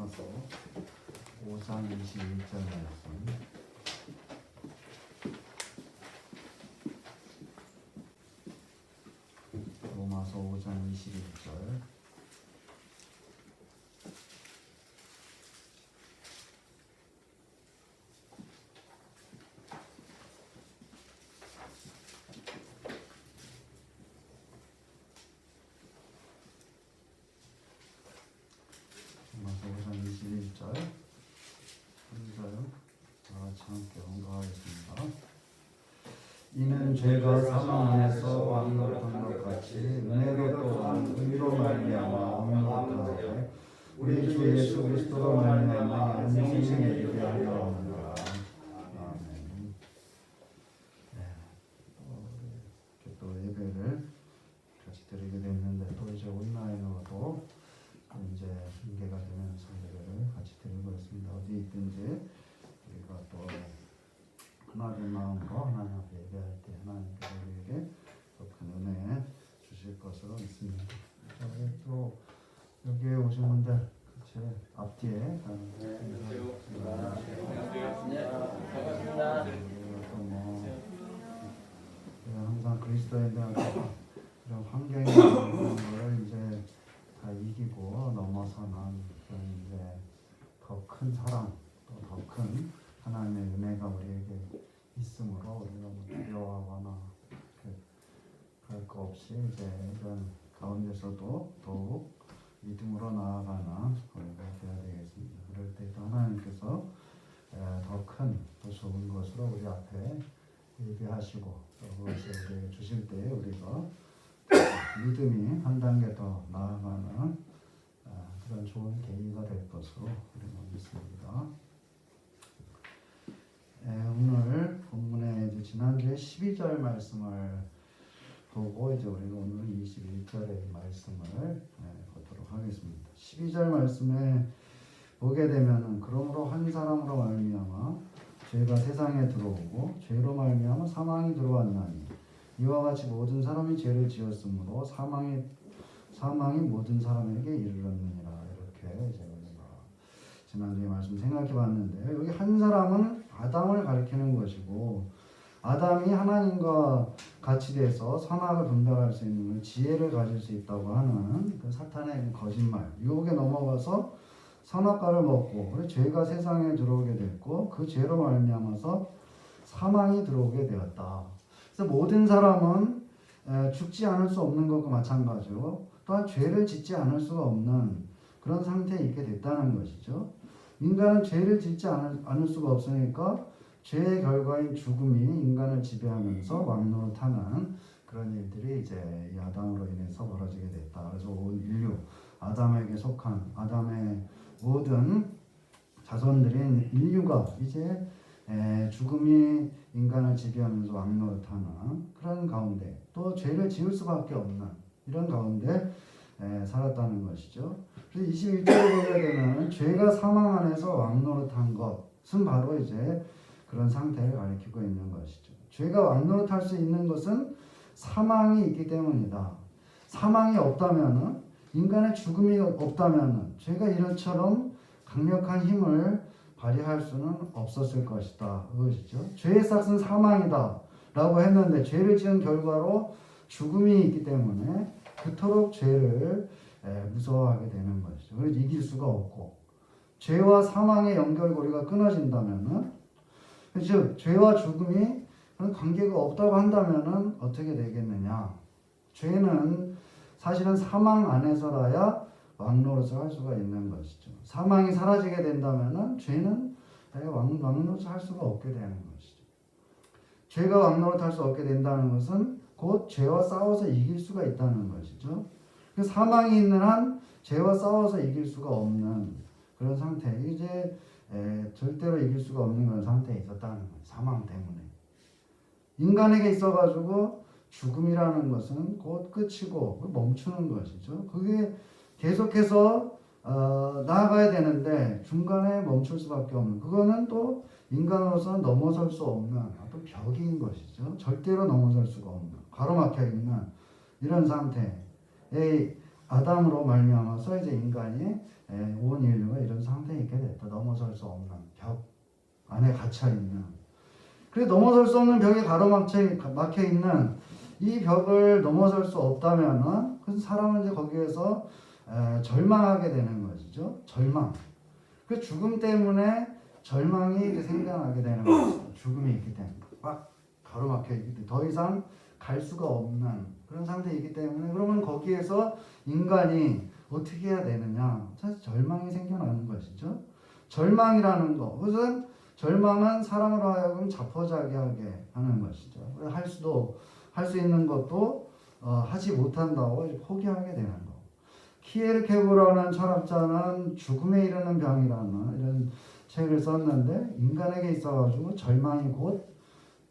로마서 5장 21절 말씀. 로마서 5장 21절. 로마서 5장 21절. 한절 다 같이 함께 언급하겠습니다. 이는 죄가 사망 안에서 왕노릇한 것 같이 은혜로 또한 의로 말미암아 왕노릇하되 우리 주 예수 그리스도로 말미암아 영생에 이르게 하려 합니다. 아멘. 이렇게 또 예배를 같이 드리게 됐는데 또 이제 온라인으로도 이제 핑계가 되면서 예배를 같이 드리고 있습니다. 어디 있든지 우리가 또 하나된 마음으로 하나님 앞에 예배할 때 하나님께서 우리에게 더 큰 은혜 주실 것으로 믿습니다. 자, 우리 또 여기에 오신 분들 제 앞뒤에 안녕하세요. 항상 그리스도에 대한 이런 환경이 있는 걸 이제 다 이기고 넘어서는 그런 이제 더 큰 사랑, 또 더 큰 하나님의 은혜가 우리에게 있으므로 우리가 뭐 두려워하거나 그럴 거 없이 이제 이런 가운데서도 더욱 믿음으로 나아가는 우리가 되어야 되겠습니다. 그럴 때 또 하나님께서 더 큰, 더 좋은 것으로 우리 앞에 예비하시고 또 그것을 우리에게 주실 때 우리가 믿음이 한 단계 더 나아가는 그런 좋은 계기가 될 것으로 우리가 믿습니다. 오늘 본문에 이제 지난주에 12절 말씀을 보고 이제 우리가 오늘 21절의 말씀을 보도록 하겠습니다. 12절 말씀에 보게 되면은 그러므로 한 사람으로 말미암아 죄가 세상에 들어오고 죄로 말미암아 사망이 들어왔나니 이와 같이 모든 사람이 죄를 지었으므로 사망이 모든 사람에게 이르렀느니라. 이렇게 이제 우리가 지난주에 말씀 생각해 봤는데 여기 한 사람은 아담을 가리키는 것이고 아담이 하나님과 같이 돼서 선악을 분별할 수 있는 지혜를 가질 수 있다고 하는 그 사탄의 거짓말 유혹에 넘어가서 선악과를 먹고 죄가 세상에 들어오게 됐고 그 죄로 말미암아서 사망이 들어오게 되었다. 그래서 모든 사람은 죽지 않을 수 없는 것과 마찬가지로 또한 죄를 짓지 않을 수가 없는 그런 상태에 있게 됐다는 것이죠. 인간은 죄를 짓지 않을 수가 없으니까 죄의 결과인 죽음이 인간을 지배하면서 왕노릇하는 그런 일들이 이제 이 아담으로 인해서 벌어지게 됐다. 그래서 온 인류, 아담에게 속한 아담의 모든 자손들인 인류가 이제 죽음이 인간을 지배하면서 왕노릇하는 그런 가운데 또 죄를 지을 수밖에 없는 이런 가운데 살았다는 것이죠. 그래서 21절에 보게 되면 죄가 사망 안에서 왕노릇한 것은 바로 이제 그런 상태를 가리키고 있는 것이죠. 죄가 왕노릇할 수 있는 것은 사망이 있기 때문이다. 사망이 없다면은 인간의 죽음이 없다면은 죄가 이런처럼 강력한 힘을 발휘할 수는 없었을 것이다. 그것이죠. 죄의 싹은 사망이다 라고 했는데 죄를 지은 결과로 죽음이 있기 때문에 그토록 죄를 무서워하게 되는 것이죠. 그래서 이길 수가 없고 죄와 사망의 연결고리가 끊어진다면은 즉 죄와 죽음이 그런 관계가 없다고 한다면은 어떻게 되겠느냐? 죄는 사실은 사망 안에서라야 왕노릇을 할 수가 있는 것이죠. 사망이 사라지게 된다면은 죄는 왕노릇을 할 수가 없게 되는 것이죠. 죄가 왕노릇할 수 없게 된다는 것은 곧 죄와 싸워서 이길 수가 있다는 것이죠. 사망이 있는 한 죄와 싸워서 이길 수가 없는 그런 상태. 이제 절대로 이길 수가 없는 그런 상태에 있었다는 거예요. 사망 때문에. 인간에게 있어가지고 죽음이라는 것은 곧 끝이고 멈추는 것이죠. 그게 계속해서 나아가야 되는데 중간에 멈출 수밖에 없는 그거는 또 인간으로서는 넘어설 수 없는 어떤 벽인 것이죠. 절대로 넘어설 수가 없는 가로막혀 있는 이런 상태의 아담으로 말미암아서 이제 인간이 온 인류가 이런 상태에 넘어설 수 없는 벽 안에 갇혀 있는, 그래 넘어설 수 없는 벽에 가로막혀 있는 이 벽을 넘어설 수 없다면은 그 사람은 이제 거기에서 절망하게 되는 것이죠. 절망. 그 죽음 때문에 절망이 이제 생겨나게 되는 것이죠. 죽음이 있기 때문에 막 가로막혀 있기 때문에 더 이상 갈 수가 없는 그런 상태이기 때문에, 그러면 거기에서 인간이 어떻게 해야 되느냐? 사실 절망이 생겨나는 것이죠. 절망이라는 거, 그것은 절망은 사람으로 하여금 자포자기하게 하는 것이죠. 할 수 있는 것도 하지 못한다고 포기하게 되는 거. 키에르케고르라는 철학자는 죽음에 이르는 병이라는 이런 책을 썼는데, 인간에게 있어가지고 절망이 곧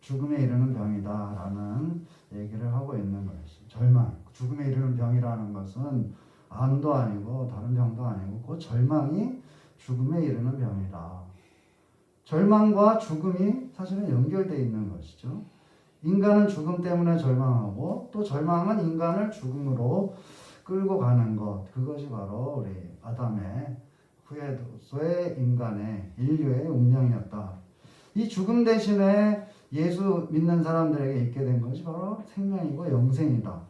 죽음에 이르는 병이다라는 얘기를 하고 있는 것이죠. 절망, 죽음에 이르는 병이라는 것은 암도 아니고 다른 병도 아니고 곧 절망이 죽음에 이르는 병이다. 절망과 죽음이 사실은 연결되어 있는 것이죠. 인간은 죽음 때문에 절망하고 또 절망은 인간을 죽음으로 끌고 가는 것, 그것이 바로 우리 아담의 후에도서의 인간의 인류의 운명이었다. 이 죽음 대신에 예수 믿는 사람들에게 있게 된 것이 바로 생명이고 영생이다.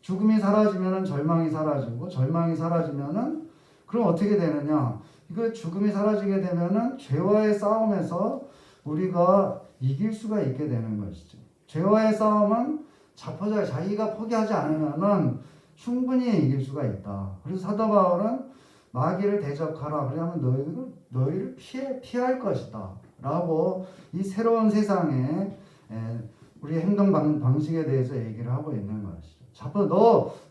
죽음이 사라지면 절망이 사라지고, 절망이 사라지면은 그럼 어떻게 되느냐? 이거 죽음이 사라지게 되면은 죄와의 싸움에서 우리가 이길 수가 있게 되는 것이죠. 죄와의 싸움은 자기가 포기하지 않으면은 충분히 이길 수가 있다. 그래서 사도 바울은 마귀를 대적하라. 그러면 너희를 피할 것이다. 라고 이 새로운 세상에 우리 행동 방식에 대해서 얘기를 하고 있는 것이죠.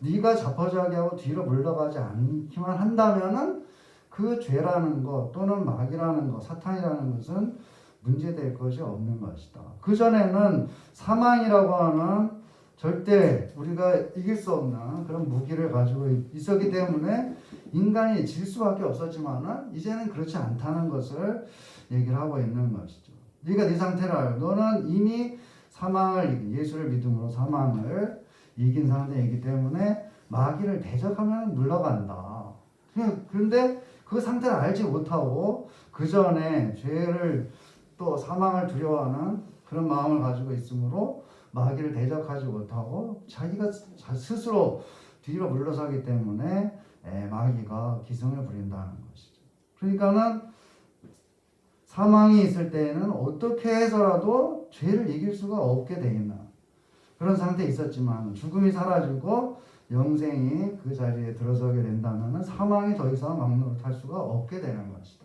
네가 자포자기하고 뒤로 물러가지 않기만 한다면은 그 죄라는 것 또는 마귀라는 것, 사탄이라는 것은 문제될 것이 없는 것이다. 그 전에는 사망이라고 하는 절대 우리가 이길 수 없는 그런 무기를 가지고 있었기 때문에 인간이 질 수밖에 없었지만은 이제는 그렇지 않다는 것을 얘기를 하고 있는 것이죠. 네가 네 상태를 알고 너는 이미 예수를 믿음으로 사망을 이긴 상태이기 때문에 마귀를 대적하면 물러간다. 그런데 그 상태를 알지 못하고 그 전에 죄를 또 사망을 두려워하는 그런 마음을 가지고 있으므로 마귀를 대적하지 못하고 자기가 스스로 뒤로 물러서기 때문에 마귀가 기승을 부린다는 것이죠. 그러니까는 사망이 있을 때에는 어떻게 해서라도 죄를 이길 수가 없게 돼 있는 그런 상태에 있었지만, 죽음이 사라지고 영생이 그 자리에 들어서게 된다면 사망이 더 이상 막노릇할 수가 없게 되는 것이다.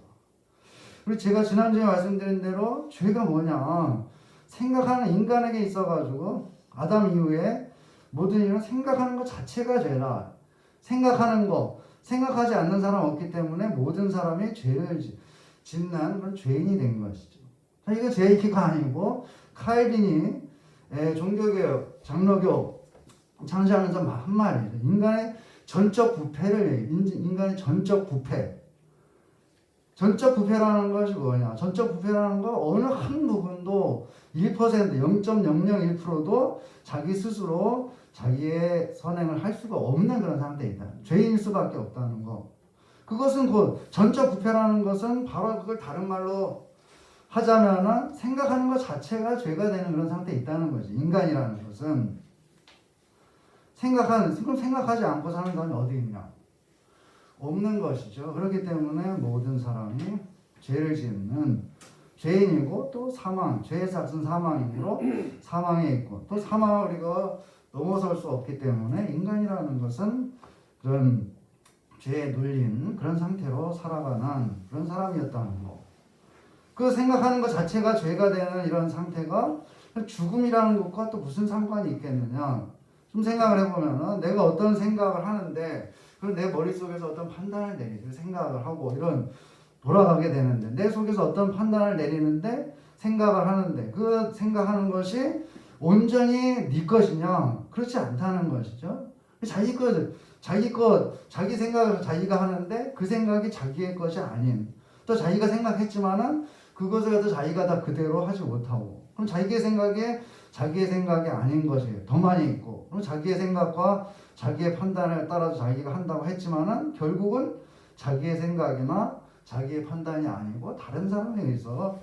그리고 제가 지난주에 말씀드린 대로 죄가 뭐냐, 생각하는 인간에게 있어가지고 아담 이후에 모든 일은 생각하는 것 자체가 죄다. 생각하지 않는 사람 없기 때문에 모든 사람이 죄를 짓는 그런 죄인이 된 것이죠. 이거 제 얘기가 아니고 칼빈이 종교개혁, 장로교 창시하면서 한 말이죠. 인간의 전적 부패를 인간의 전적 부패. 전적 부패라는 것이 뭐냐? 전적 부패라는 건 어느 한 부분도 1%, 0.001%도 자기 스스로 자기의 선행을 할 수가 없는 그런 상태에 있다. 죄인일 수밖에 없다는 거. 그것은 곧 전적 부패라는 것은 바로 그걸 다른 말로 하자면은 생각하는 것 자체가 죄가 되는 그런 상태에 있다는 거지. 인간이라는 것은 생각하지 않고 사는 사람이 어디 있냐? 없는 것이죠. 그렇기 때문에 모든 사람이 죄를 짓는 죄인이고 또 죄의 삭은 사망이므로 사망에 있고 또 사망을 우리가 넘어설 수 없기 때문에 인간이라는 것은 그런 죄에 눌린 그런 상태로 살아가는 그런 사람이었다는 거. 그 생각하는 것 자체가 죄가 되는 이런 상태가 죽음이라는 것과 또 무슨 상관이 있겠느냐. 좀 생각을 해보면은 내가 어떤 생각을 하는데 그럼 내 머릿속에서 어떤 판단을 내리고 생각을 하고 이런 돌아가게 되는데 내 속에서 어떤 판단을 내리는데 생각을 하는데 그 생각하는 것이 온전히 네 것이냐? 그렇지 않다는 것이죠. 자기 생각을 자기가 하는데 그 생각이 자기의 것이 아닌, 또 자기가 생각했지만은 그것을 또 자기가 다 그대로 하지 못하고, 그럼 자기의 생각이 아닌 것이 더 많이 있고, 그럼 자기의 생각과 자기의 판단을 따라서 자기가 한다고 했지만은 결국은 자기의 생각이나 자기의 판단이 아니고 다른 사람에 의해서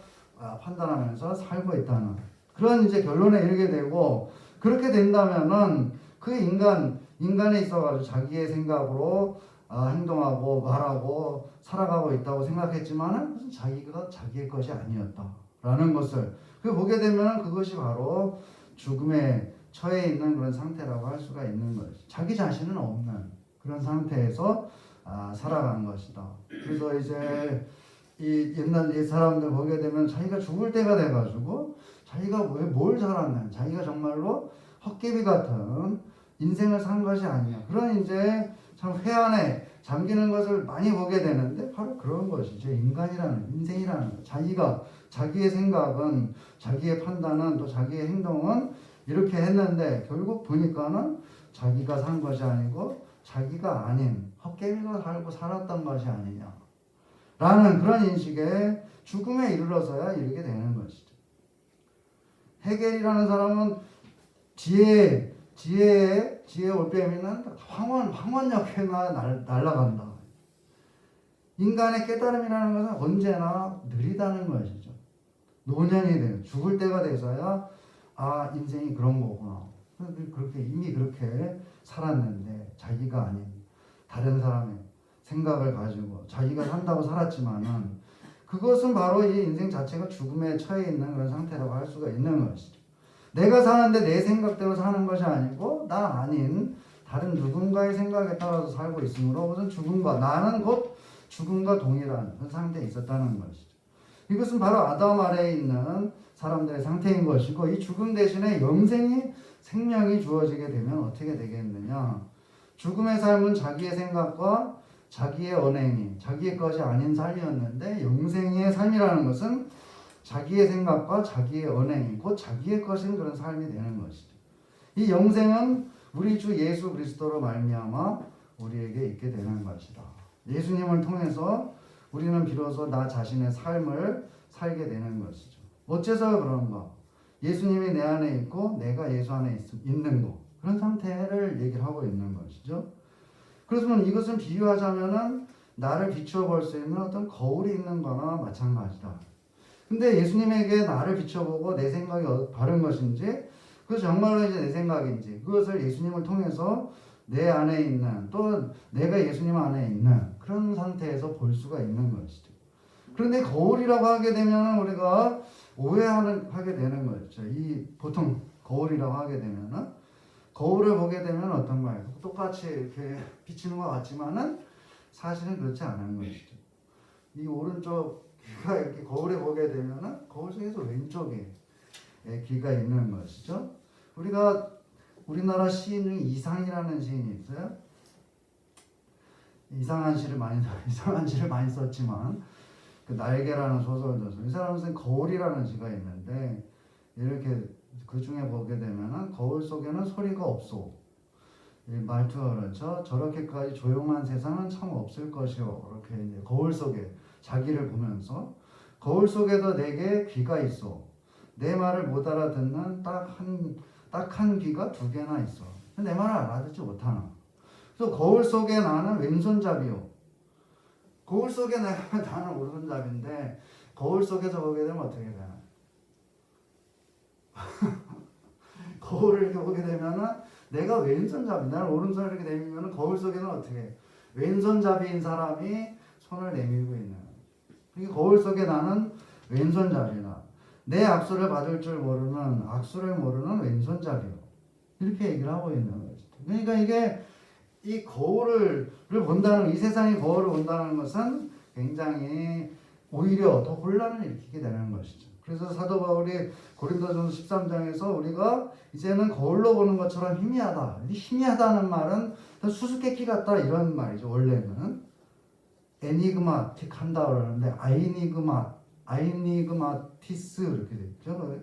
판단하면서 살고 있다는 그런 이제 결론에 이르게 되고, 그렇게 된다면은 그 인간에 있어가지고 자기의 생각으로 행동하고 말하고 살아가고 있다고 생각했지만은 그것은 자기가 자기의 것이 아니었다라는 것을 그 보게 되면은 그것이 바로 죽음에 처해 있는 그런 상태라고 할 수가 있는 것이죠. 자기 자신은 없는 그런 상태에서 살아간 것이다. 그래서 이제 이 옛날 이 사람들 보게 되면 자기가 죽을 때가 돼가지고 자기가 왜 뭘 살았나, 자기가 정말로 헛개비 같은 인생을 산 것이 아니냐, 그런 이제 참 회한에 잠기는 것을 많이 보게 되는데, 바로 그런 것이죠. 인생이라는 것. 자기가 자기의 생각은, 자기의 판단은, 또 자기의 행동은 이렇게 했는데 결국 보니까는 자기가 산 것이 아니고 자기가 아닌 헛개비가 살고 살았던 것이 아니냐 라는 그런 인식에 죽음에 이르러서야 이르게 되는 것이죠. 헤겔이라는 사람은 지혜의 올빼미는 황혼역에 날아간다. 인간의 깨달음이라는 것은 언제나 느리다는 것이죠. 노년이 돼요. 죽을 때가 돼서야 인생이 그런 거구나. 이미 그렇게 살았는데 자기가 아닌 다른 사람의 생각을 가지고 자기가 산다고 살았지만은 그것은 바로 이 인생 자체가 죽음에 처해 있는 그런 상태라고 할 수가 있는 것이죠. 내가 사는데 내 생각대로 사는 것이 아니고 나 아닌 다른 누군가의 생각에 따라서 살고 있으므로 그것은 나는 곧 죽음과 동일한 그런 상태에 있었다는 것이죠. 이것은 바로 아담 아래에 있는 사람들의 상태인 것이고, 이 죽음 대신에 영생이 생명이 주어지게 되면 어떻게 되겠느냐. 죽음의 삶은 자기의 생각과 자기의 언행이 자기의 것이 아닌 삶이었는데, 영생의 삶이라는 것은 자기의 생각과 자기의 언행이 곧 자기의 것인 그런 삶이 되는 것이죠. 이 영생은 우리 주 예수 그리스도로 말미암아 우리에게 있게 되는 것이다. 예수님을 통해서 우리는 비로소 나 자신의 삶을 살게 되는 것이죠. 어째서 그런가? 예수님이 내 안에 있고 내가 예수 안에 있는 것, 그런 상태를 얘기를 하고 있는 것이죠. 그렇지만 이것은 비유하자면은 나를 비추어 볼 수 있는 어떤 거울이 있는 거나 마찬가지다. 근데 예수님에게 나를 비춰보고 내 생각이 바른 것인지, 그 정말로 이제 내 생각인지, 그것을 예수님을 통해서 내 안에 있는, 또 내가 예수님 안에 있는 그런 상태에서 볼 수가 있는 것이죠. 그런데 거울이라고 하게 되면 우리가 오해하게 되는 거죠. 보통 거울이라고 하게 되면은, 거울을 보게 되면 어떤가요? 똑같이 이렇게 비치는 것 같지만은 사실은 그렇지 않은 것이죠. 이 오른쪽 귀가 이렇게 거울에 보게 되면은 거울 속에서 왼쪽에 귀가 있는 것이죠. 우리나라 시인 중에 이상이라는 시인이 있어요. 이상한 시를 많이 썼지만 그 날개라는 소설을 써서, 이 사람은 거울이라는 시가 있는데, 이렇게 그 중에 보게 되면은 거울 속에는 소리가 없소. 말투가 그렇죠. 저렇게까지 조용한 세상은 참 없을 것이오. 이렇게 이제 거울 속에 자기를 보면서, 거울 속에도 내게 귀가 있어. 내 말을 못 알아듣는 딱 한 귀가 두 개나 있어. 내 말을 알아듣지 못하나. 그래서 거울 속에 나는 왼손잡이요. 거울 속에 나는 오른손잡인데, 거울 속에서 보게 되면 어떻게 되나? 거울을 이렇게 보게 되면은 내가 왼손잡이, 나는 오른손을 이렇게 내밀면은 거울 속에는 어떻게? 왼손잡이인 사람이 손을 내밀고 있는. 그러니까 거울 속에 나는 왼손잡이나 내 악수를 받을 줄 모르는, 악수를 모르는 왼손잡이요. 이렇게 얘기를 하고 있는 거죠. 그러니까 이게 이 거울을 본다는, 이 세상의 거울을 본다는 것은 굉장히 오히려 더 혼란을 일으키게 되는 것이죠. 그래서 사도 바울이 고린도전서 13장에서 우리가 이제는 거울로 보는 것처럼 희미하다. 희미하다는 말은 수수께끼 같다 이런 말이죠. 원래는 에니그마틱 한다 그러는데 아이니그마티스 이렇게 됐죠.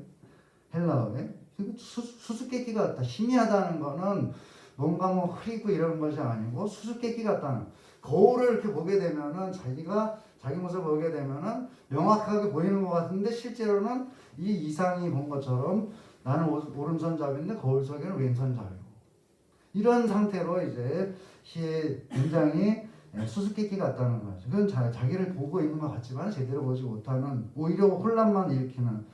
헬라어에. 수수께끼 같다. 희미하다는 거는 뭔가 흐리고 이런 것이 아니고 수수께끼 같다는, 거울을 이렇게 보게 되면은 자기 모습을 보게 되면은 명확하게 보이는 것 같은데, 실제로는 이 이상이 본 것처럼 나는 오른손잡이인데 거울 속에는 왼손잡이고, 이런 상태로 이제 굉장히 수수께끼 같다는 거죠. 그건 자기를 보고 있는 것 같지만 제대로 보지 못하는, 오히려 혼란만 일으키는.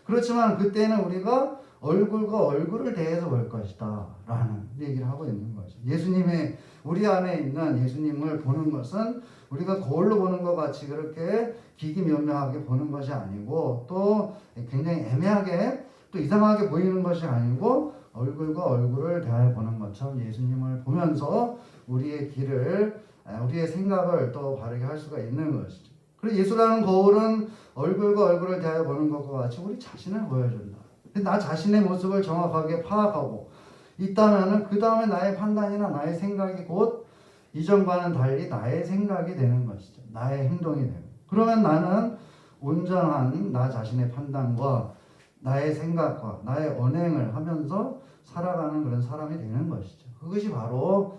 그렇지만 그때는 우리가 얼굴과 얼굴을 대해서 볼 것이다 라는 얘기를 하고 있는 거죠. 예수님의, 우리 안에 있는 예수님을 보는 것은 우리가 거울로 보는 것 같이 그렇게 기기묘묘하게 보는 것이 아니고, 또 굉장히 애매하게 또 이상하게 보이는 것이 아니고, 얼굴과 얼굴을 대하여 보는 것처럼 예수님을 보면서 우리의 길을, 우리의 생각을 또 바르게 할 수가 있는 것이죠. 그리고 예수라는 거울은 얼굴과 얼굴을 대하여 보는 것과 같이 우리 자신을 보여준다. 나 자신의 모습을 정확하게 파악하고 있다면은 그 다음에 나의 판단이나 나의 생각이 곧 이전과는 달리 나의 생각이 되는 것이죠. 나의 행동이 되고. 그러면 나는 온전한 나 자신의 판단과 나의 생각과 나의 언행을 하면서 살아가는 그런 사람이 되는 것이죠. 그것이 바로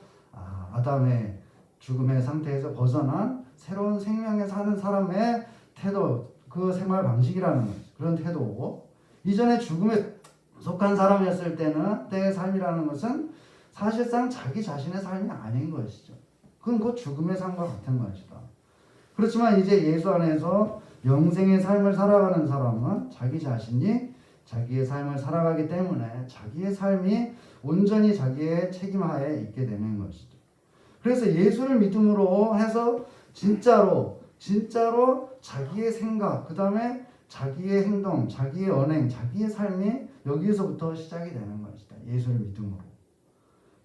아담의 죽음의 상태에서 벗어난 새로운 생명에 사는 사람의 태도, 그 생활 방식이라는 거죠. 그런 태도고, 이전에 죽음에 속한 사람이었을 때의 삶이라는 것은 사실상 자기 자신의 삶이 아닌 것이죠. 그건 곧 죽음의 삶과 같은 것이다. 그렇지만 이제 예수 안에서 영생의 삶을 살아가는 사람은 자기 자신이 자기의 삶을 살아가기 때문에 자기의 삶이 온전히 자기의 책임하에 있게 되는 것이죠. 그래서 예수를 믿음으로 해서 진짜로 자기의 생각, 그 다음에 자기의 행동, 자기의 언행, 자기의 삶이 여기에서부터 시작이 되는 것이다. 예수를 믿음으로.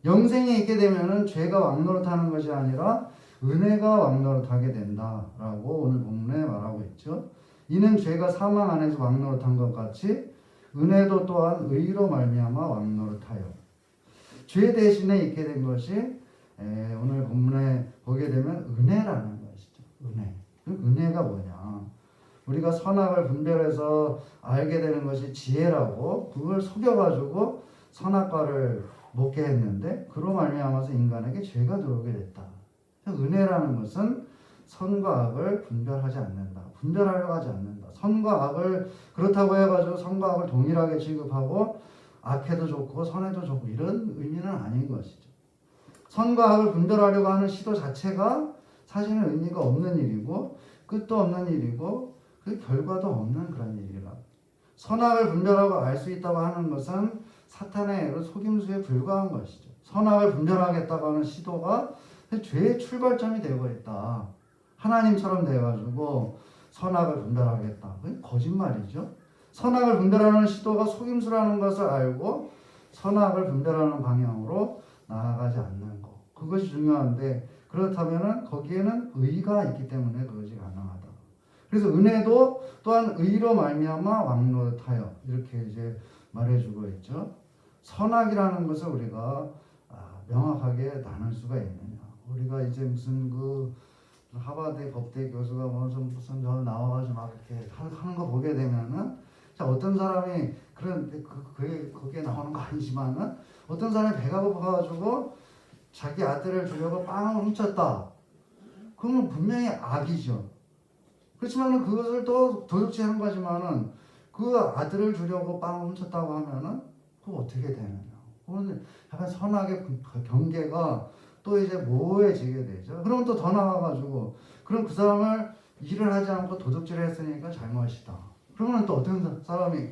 영생에 있게 되면은 죄가 왕노릇하는 것이 아니라 은혜가 왕노릇하게 된다라고 오늘 본문에 말하고 있죠. 이는 죄가 사망 안에서 왕노릇한 것 같이 은혜도 또한 의로 말미암아 왕노릇하여. 죄 대신에 있게 된 것이 오늘 본문에 보게 되면 은혜라는 것이죠. 은혜. 은혜가 뭐냐? 우리가 선악을 분별해서 알게 되는 것이 지혜라고 그걸 속여가지고 선악과를 먹게 했는데 그로 말미암아서 인간에게 죄가 들어오게 됐다. 은혜라는 것은 선과 악을 분별하지 않는다. 분별하려고 하지 않는다. 선과 악을 그렇다고 해가지고 선과 악을 동일하게 취급하고 악해도 좋고 선해도 좋고 이런 의미는 아닌 것이죠. 선과 악을 분별하려고 하는 시도 자체가 사실은 의미가 없는 일이고 끝도 없는 일이고 그 결과도 없는 그런 일이라. 선악을 분별하고 알 수 있다고 하는 것은 사탄의 속임수에 불과한 것이죠. 선악을 분별하겠다고 하는 시도가 죄의 출발점이 되어버렸다. 하나님처럼 돼가지고 선악을 분별하겠다. 그게 거짓말이죠. 선악을 분별하는 시도가 속임수라는 것을 알고 선악을 분별하는 방향으로 나아가지 않는 것. 그것이 중요한데 그렇다면은 거기에는 의가 있기 때문에 그것이 가능하다. 그래서 은혜도 또한 의로 말미암아 왕노릇하여 이렇게 이제 말해주고 있죠. 선악이라는 것을 우리가 명확하게 나눌 수가 있느냐. 우리가 이제 무슨 그 하버드 법대 교수가 무슨 나와가지고 막 이렇게 하는 거 보게 되면은 자 어떤 사람이 그런 그게 나오는 거 아니지만은 어떤 사람이 배가 고파가지고 자기 아들을 주려고 빵을 훔쳤다. 그러면 분명히 악이죠. 그렇지만은 그것을 또 도둑질한 거지만은 그 아들을 주려고 빵을 훔쳤다고 하면은 그거 어떻게 되느냐. 그거는 약간 선악의 경계가 또 이제 모호해지게 되죠. 그러면 또 더 나가가지고 그럼 그 사람을 일을 하지 않고 도둑질을 했으니까 잘못이다. 그러면 또 어떤 사람이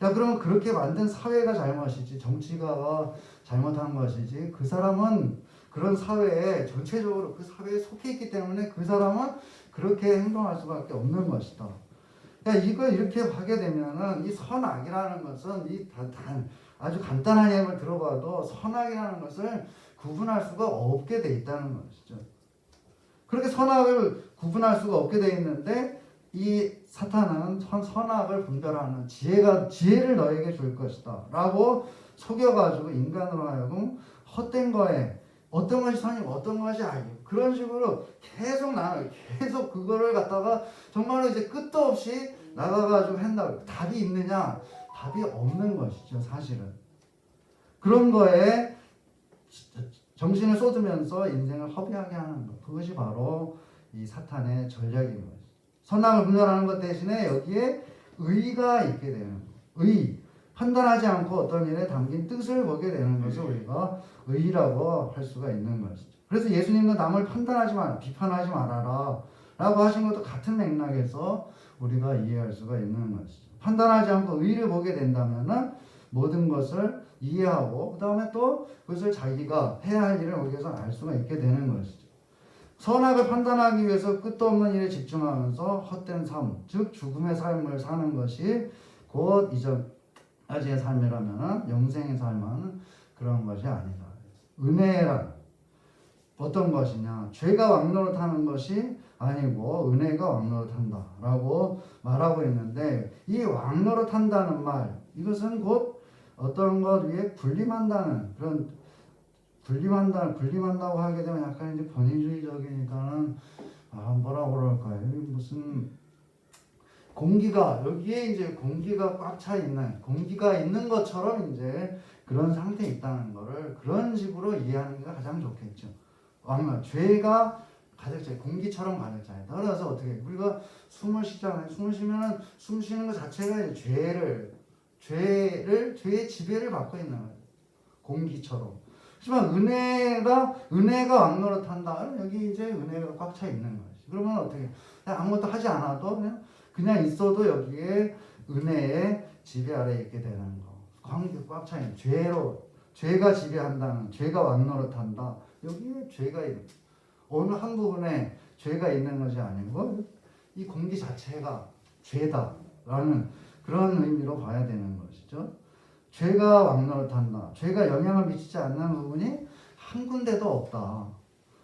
야 그러면 그렇게 만든 사회가 잘못이지 정치가가 잘못한 것이지 그 사람은 그런 사회에 전체적으로 그 사회에 속해 있기 때문에 그 사람은 그렇게 행동할 수밖에 없는 것이다. 그러니까 이걸 이렇게 하게 되면은 이 선악이라는 것은 아주 간단한 예를 들어봐도 선악이라는 것을 구분할 수가 없게 돼 있다는 것이죠. 그렇게 선악을 구분할 수가 없게 돼 있는데 이 사탄은 선악을 분별하는 지혜를 너에게 줄 것이다 라고 속여가지고 인간으로 하여금 헛된 거에 어떤 것이 선이고 어떤 것이 아니고 그런 식으로 계속 그거를 갖다가 정말로 이제 끝도 없이 나가가지고 한다. 답이 있느냐? 답이 없는 것이죠, 사실은. 그런 거에 정신을 쏟으면서 인생을 허비하게 하는 것. 그것이 바로 이 사탄의 전략인 것이죠. 선악을 분별하는 것 대신에 여기에 의가 있게 되는 것. 의. 판단하지 않고 어떤 일에 담긴 뜻을 보게 되는 것을 우리가 의라고 할 수가 있는 것이죠. 그래서 예수님도 남을 판단하지 마라, 비판하지 말아라 라고 하신 것도 같은 맥락에서 우리가 이해할 수가 있는 것이죠. 판단하지 않고 의를 보게 된다면 모든 것을 이해하고 그 다음에 또 그것을 자기가 해야 할 일을 거기에서 알 수가 있게 되는 것이죠. 선악을 판단하기 위해서 끝도 없는 일에 집중하면서 헛된 삶, 즉 죽음의 삶을 사는 것이 곧 이전까지의 삶이라면 영생의 삶은 그런 것이 아니다. 은혜란 어떤 것이냐? 죄가 왕노릇하는 것이 아니고 은혜가 왕노릇한다라고 말하고 있는데, 이 왕노릇한다는 말, 이것은 곧 어떤 것 위에 군림한다는 그런 군림한다고 하게 되면 약간 이제 권위주의적이니까는 뭐라고 그럴까요? 무슨 공기가 여기에 이제 공기가 꽉 차 있는 공기가 있는 것처럼 이제 그런 상태에 있다는 거를 그런 식으로 이해하는 게 가장 좋겠죠. 죄가 가득 차, 공기처럼 가득 차 있다. 그래서 어떻게 우리가 숨을 쉬잖아요. 숨을 쉬면은 숨 쉬는 것 자체가 죄의 지배를 받고 있는 거예요. 공기처럼. 하지만 은혜가 왕노릇한다. 여기 이제 은혜가 꽉 차 있는 거지. 그러면 어떻게? 그냥 아무것도 하지 않아도 그냥 있어도 여기에 은혜의 지배 아래 있게 되는 거. 관계 꽉 차 있는 죄가 지배한다는, 죄가 왕노릇한다. 여기에 죄가 있는, 어느 한 부분에 죄가 있는 것이 아니고 이 공기 자체가 죄다라는 그런 의미로 봐야 되는 것이죠. 죄가 왕노릇한다. 죄가 영향을 미치지 않는 부분이 한 군데도 없다.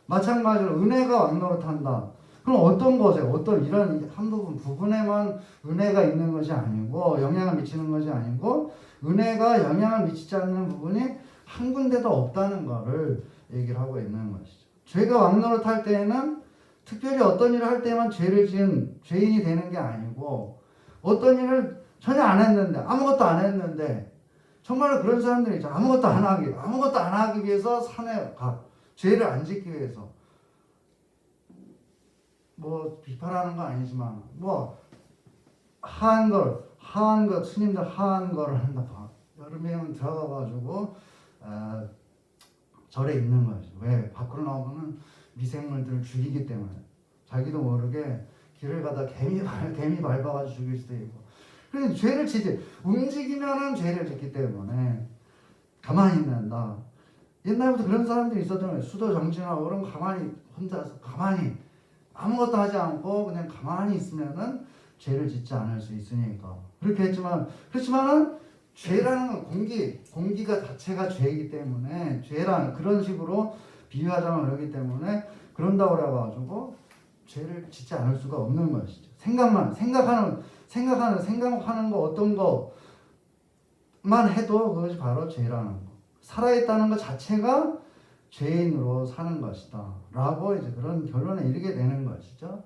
마찬가지로 은혜가 왕노릇한다. 그럼 어떤 것에, 어떤 이런 한 부분에만 은혜가 있는 것이 아니고, 영향을 미치는 것이 아니고, 은혜가 영향을 미치지 않는 부분이 한 군데도 없다는 것을 얘기를 하고 있는 것이죠. 죄가 왕노릇할 때에는 특별히 어떤 일을 할 때만 죄를 지은 죄인이 되는 게 아니고, 어떤 일을 전혀 안 했는데, 아무것도 안 했는데, 정말로 그런 사람들이 있죠. 아무것도 안 하기 위해서 산에 가. 죄를 안 짓기 위해서. 비판하는 건 아니지만, 하한 것, 스님들 하한 거를 한다. 여름에 들어가가지고, 절에 있는 거죠. 왜? 밖으로 나오면 미생물들을 죽이기 때문에. 자기도 모르게 길을 가다 개미 밟아가지고 죽일 수도 있고. 그래서 죄를 지지. 움직이면은 죄를 짓기 때문에 가만히 있는다. 옛날부터 그런 사람들이 있었잖아요. 수도 정진하고 그럼 가만히 혼자서 가만히 아무것도 하지 않고 그냥 가만히 있으면은 죄를 짓지 않을 수 있으니까. 그렇지만은 죄라는 건 공기가 자체가 죄이기 때문에 죄라는 그런 식으로 비유하자면 그러기 때문에 그런다고 그래가지고 죄를 짓지 않을 수가 없는 것이죠. 생각하는 거 어떤 것만 해도 그것이 바로 죄라는 거. 살아있다는 것 자체가 죄인으로 사는 것이다. 라고 이제 그런 결론에 이르게 되는 것이죠.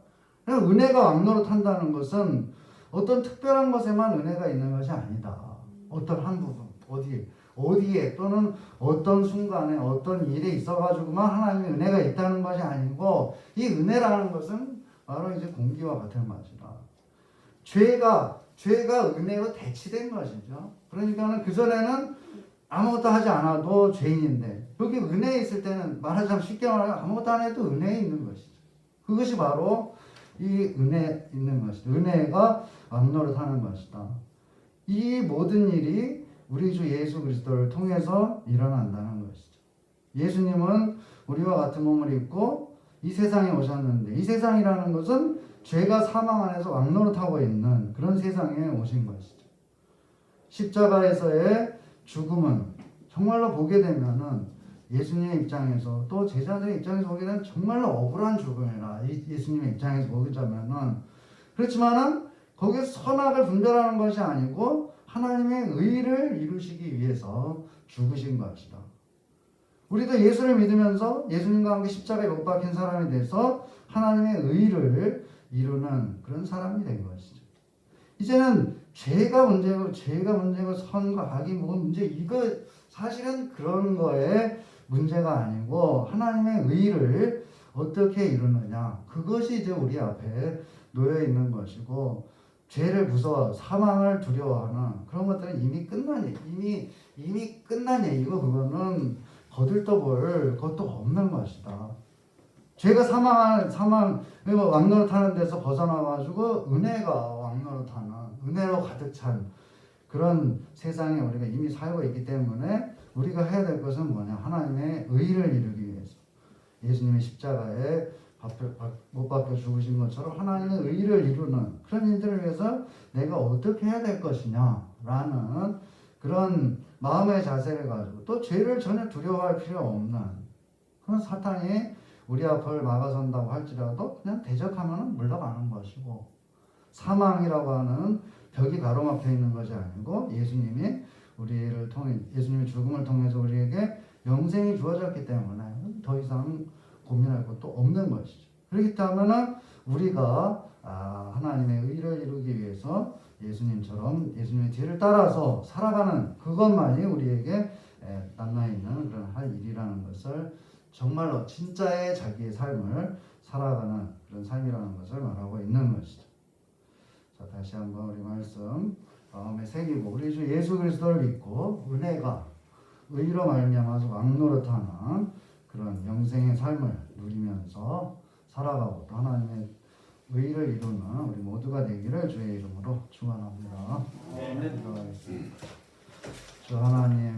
은혜가 왕노릇한다는 것은 어떤 특별한 것에만 은혜가 있는 것이 아니다. 어떤 한 부분, 어디에 또는 어떤 순간에 어떤 일에 있어가지고만 하나님의 은혜가 있다는 것이 아니고, 이 은혜라는 것은 바로 이제 공기와 같은 것이다. 죄가 은혜로 대치된 것이죠. 그러니까는 그전에는 아무것도 하지 않아도 죄인인데, 여기 은혜에 있을 때는 말하자면 쉽게 말하면 아무것도 안 해도 은혜에 있는 것이죠. 그것이 바로 이 은혜 있는 것이다. 은혜가 왕노릇하는 것이다. 이 모든 일이 우리 주 예수 그리스도를 통해서 일어난다는 것이죠. 예수님은 우리와 같은 몸을 입고 이 세상에 오셨는데, 이 세상이라는 것은 죄가 사망 안에서 왕노릇하고 있는 그런 세상에 오신 것이죠. 십자가에서의 죽음은 정말로 보게 되면은 예수님의 입장에서 또 제자들의 입장에서 보게 되면 정말로 억울한 죽음이라, 예수님의 입장에서 보자면은. 그렇지만은 거기서 선악을 분별하는 것이 아니고 하나님의 의를 이루시기 위해서 죽으신 것이다. 우리도 예수를 믿으면서 예수님과 함께 십자가에 못 박힌 사람이 돼서 하나님의 의를 이루는 그런 사람이 된 것이죠. 이제는 죄가 문제고 선과 악이 문제, 이거 사실은 그런 거에 문제가 아니고 하나님의 의를 어떻게 이루느냐, 그것이 이제 우리 앞에 놓여 있는 것이고, 죄를 무서워 사망을 두려워하는 그런 것들은 이미 끝난 얘기고, 그거는 거들떠볼 것도 없는 것이다. 죄가 사망 왕노릇하는 데서 벗어나가지고 은혜가 왕노릇하는 은혜로 가득 찬 그런 세상에 우리가 이미 살고 있기 때문에 우리가 해야 될 것은 뭐냐? 하나님의 의를 이루기 위해서 예수님의 십자가에 못 박혀 죽으신 것처럼 하나님의 의를 이루는 그런 일들을 위해서 내가 어떻게 해야 될 것이냐라는 그런 마음의 자세를 가지고 또 죄를 전혀 두려워할 필요 없는 그런 사탄이 우리 앞을 막아선다고 할지라도 그냥 대적하면 물러가는 것이고 사망이라고 하는 벽이 가로막혀 있는 것이 아니고 예수님이 우리를 통해 예수님의 죽음을 통해서 우리에게 영생이 주어졌기 때문에 더 이상 고민할 것도 없는 것이죠. 그렇기 때문에 우리가 하나님의 의를 이루기 위해서 예수님처럼 예수님의 뒤를 따라서 살아가는 그것만이 우리에게 남아있는 그런 할 일이라는 것을 정말로 진짜의 자기의 삶을 살아가는 그런 삶이라는 것을 말하고 있는 것이죠. 자, 다시 한번 우리 말씀 마음에 새기고 우리 주 예수 그리스도를 믿고 은혜가 의로 말미암아서 왕노릇하는 그런 영생의 삶을 누리면서 살아가고 또 하나님의 의를 이루는 우리 모두가 되기를 주의 이름으로 축원합니다. 주 하나님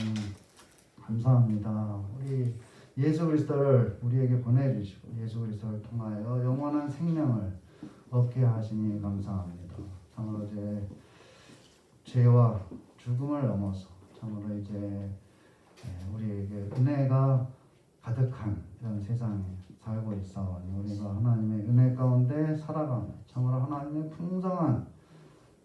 감사합니다. 우리 예수 그리스도를 우리에게 보내주시고 예수 그리스도를 통하여 영원한 생명을 얻게 하시니 감사합니다. 참으로 이제 죄와 죽음을 넘어서 참으로 이제 우리에게 은혜가 가득한 이런 세상에 살고 있사오니 우리가 하나님의 은혜 가운데 살아가며 참으로 하나님의 풍성한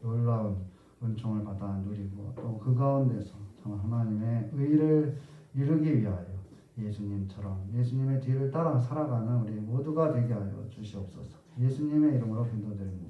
놀라운 은총을 받아 누리고 또 그 가운데서 참 하나님의 의를 이루기 위하여 예수님처럼 예수님의 뒤를 따라 살아가는 우리 모두가 되게 하여 주시옵소서. 예수님의 이름으로 기도드립니다.